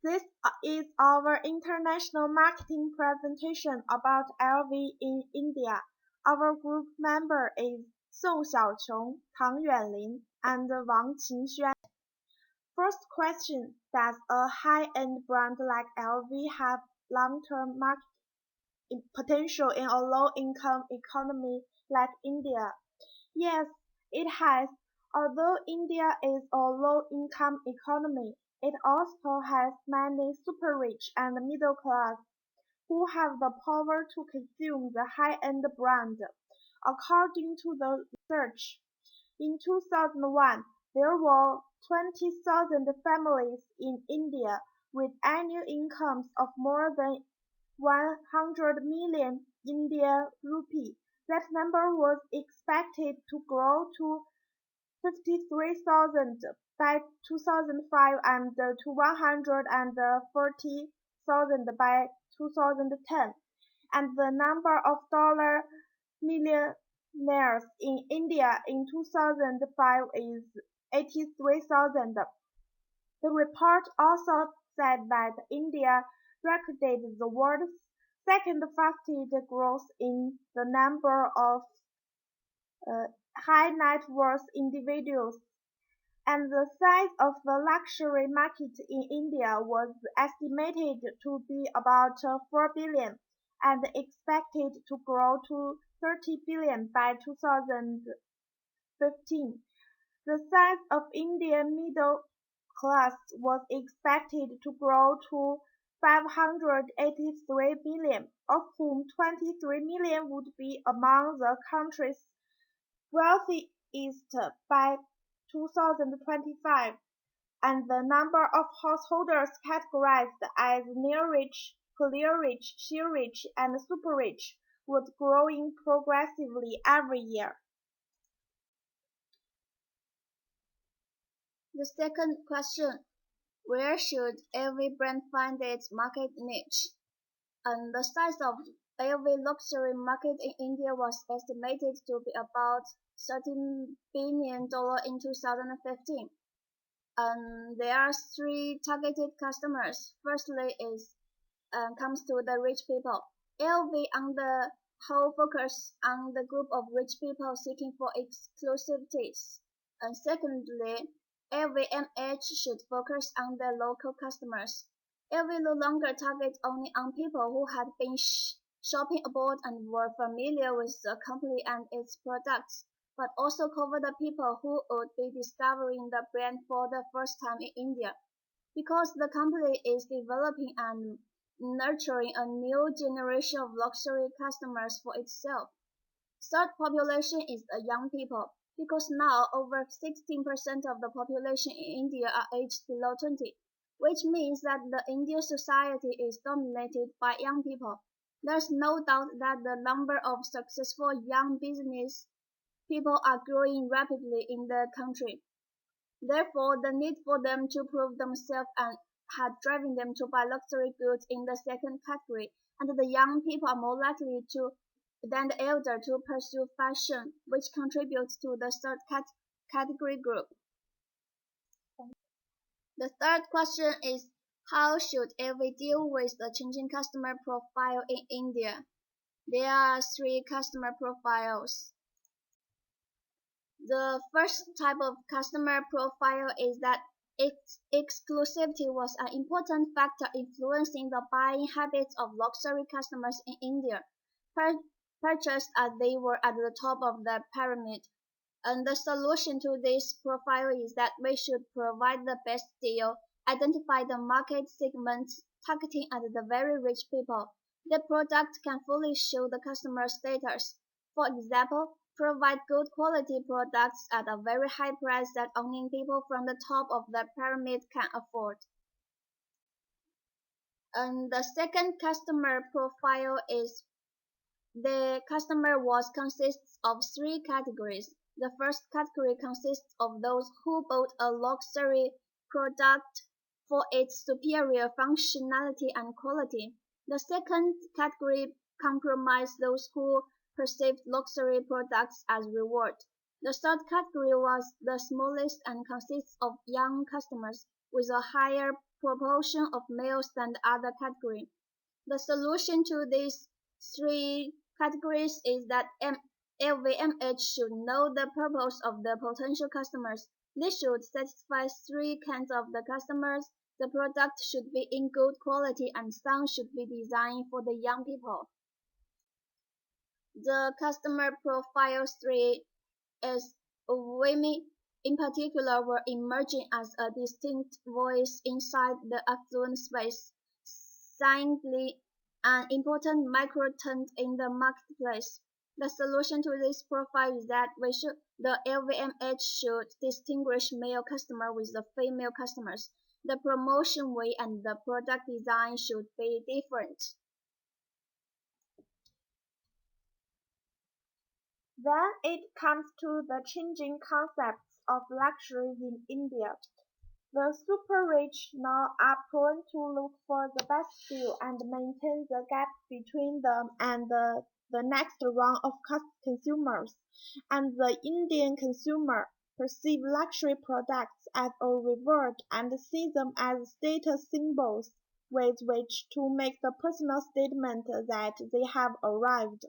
This is our international marketing presentation about LV in India. Our group member is Xiaoqiong TANG Yuanlin and Wang Qinxuan. First question, does a high-end brand like LV have long-term market potential in a low-income economy like India? Yes, it has. Although India is a low-income economy, it also has many super-rich and middle class who have the power to consume the high-end brand. According to the research, in 2001, there were 20,000 families in India with annual incomes of more than 100 million Indian rupee. That number was expected to grow to 53,000 by 2005 and to 140,000 by 2010. And the number of dollar millionaires in India in 2005 is 83,000. The report also said that India recorded the world's second fastest growth in the number of high net worth individuals, and the size of the luxury market in India was estimated to be about 4 billion and expected to grow to 30 billion by 2015. The size of Indian middle class was expected to grow to 583 billion, of whom 23 million would be among the country's wealthiest by 2025, and the number of householders categorized as near-rich, clear-rich, sheer-rich, and super-rich was growing progressively every year. The second question, where should every brand find its market niche? And the size of LV luxury market in India was estimated to be about $13 billion in 2015. And there are three targeted customers. Firstly comes to the rich people. LV on the whole focus on the group of rich people seeking for exclusivities. And secondly, LVMH should focus on the local customers. LV no longer targets only on people who had been shopping abroad and were familiar with the company and its products, but also cover the people who would be discovering the brand for the first time in India, because the company is developing and nurturing a new generation of luxury customers for itself. Third population is the young people, because now over 16% of the population in India are aged below 20, which means that the Indian society is dominated by young people. There's no doubt that the number of successful young business people are growing rapidly in the country. Therefore, the need for them to prove themselves and had driven them to buy luxury goods in the second category, and the young people are more likely than the elder to pursue fashion, which contributes to the third category group. The third question is, how should LV deal with the changing customer profile in India? There are three customer profiles. The first type of customer profile is that exclusivity was an important factor influencing the buying habits of luxury customers in India, purchased as they were at the top of the pyramid. And the solution to this profile is that we should provide the best deal, identify the market segments, targeting at the very rich people. The product can fully show the customer status. For example, provide good quality products at a very high price that only people from the top of the pyramid can afford. And the second customer profile is the customer consists of three categories. The first category consists of those who bought a luxury product for its superior functionality and quality. The second category comprises those who perceived luxury products as reward. The third category was the smallest and consists of young customers, with a higher proportion of males than the other category. The solution to these three categories is that LVMH should know the purpose of the potential customers. They should satisfy three kinds of the customers. The product should be in good quality and some should be designed for the young people. The customer profile three as women in particular were emerging as a distinct voice inside the affluent space, silently an important microtrend in the marketplace. The solution to this profile is that the LVMH should distinguish male customers with the female customers. The promotion way and the product design should be different. Then it comes to the changing concepts of luxury in India. The super-rich now are prone to look for the best deal and maintain the gap between them and the next rung of consumers, and the Indian consumer perceive luxury products as a reward and see them as status symbols with which to make the personal statement that they have arrived.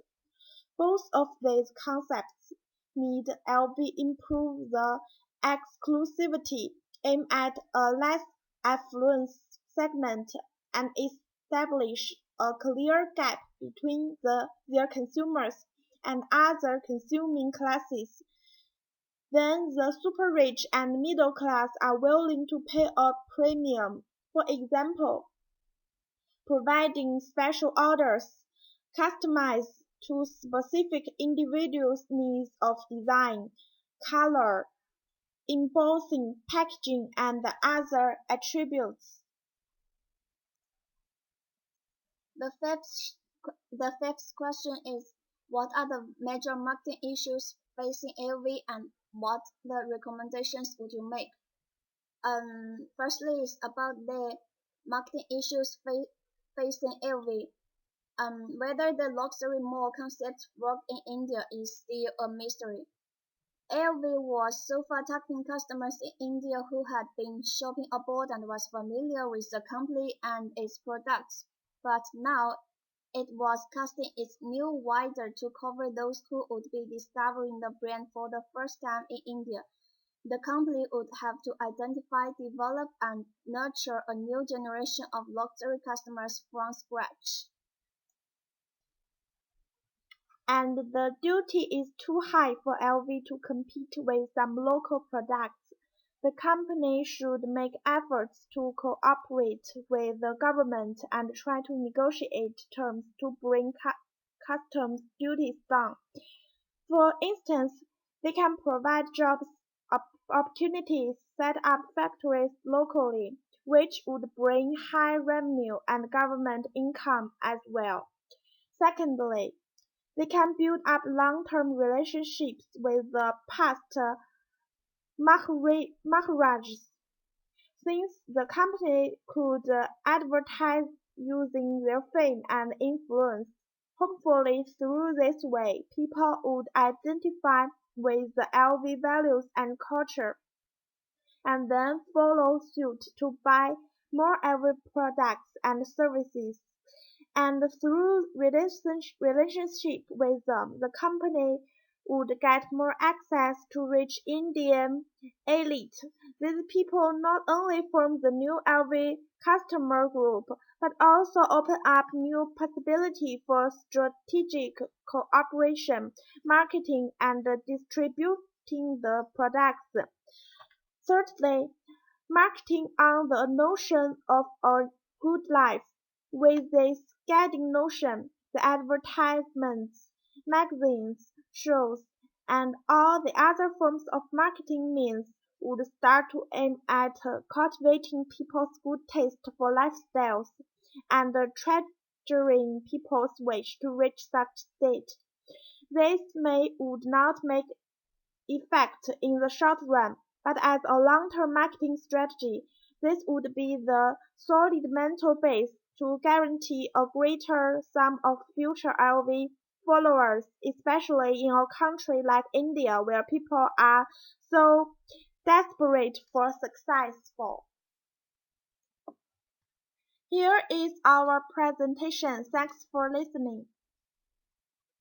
Both of these concepts need LV improve the exclusivity, aim at a less affluent segment, and establish a clear gap between their consumers and other consuming classes. Then the super-rich and middle class are willing to pay a premium. For example, providing special orders, customized to specific individuals' needs of design, color, embossing, packaging, and other attributes. The fifth, the fifth question is, what are the major marketing issues facing LV and what the recommendations would you make? Firstly, is about the marketing issues facing LV. Whether the luxury mall concept worked in India is still a mystery. LV was so far targeting customers in India who had been shopping abroad and was familiar with the company and its products, but now it was casting its new wider to cover those who would be discovering the brand for the first time in India. The company would have to identify, develop, and nurture a new generation of luxury customers from scratch. And the duty is too high for LV to compete with some local products. The company should make efforts to cooperate with the government and try to negotiate terms to bring customs duties down. For instance, they can provide jobs opportunities, set up factories locally, which would bring high revenue and government income as well. Secondly, they can build up long-term relationships with the past Maharajas, since the company could advertise using their fame and influence. Hopefully through this way, people would identify with the LV values and culture, and then follow suit to buy more LV products and services. And through relationship with them, the company would get more access to rich Indian elite. These people not only form the new LV customer group, but also open up new possibility for strategic cooperation, marketing, and distributing the products. Thirdly, marketing on the notion of a good life. With this guiding notion, the advertisements, magazines, shows, and all the other forms of marketing means would start to aim at cultivating people's good taste for lifestyles and treasuring people's wish to reach such state. This may would not make effect in the short run, but as a long-term marketing strategy, this would be the solid mental base to guarantee a greater sum of future LV followers, especially in a country like India where people are so desperate for successful. Here is our presentation. Thanks for listening.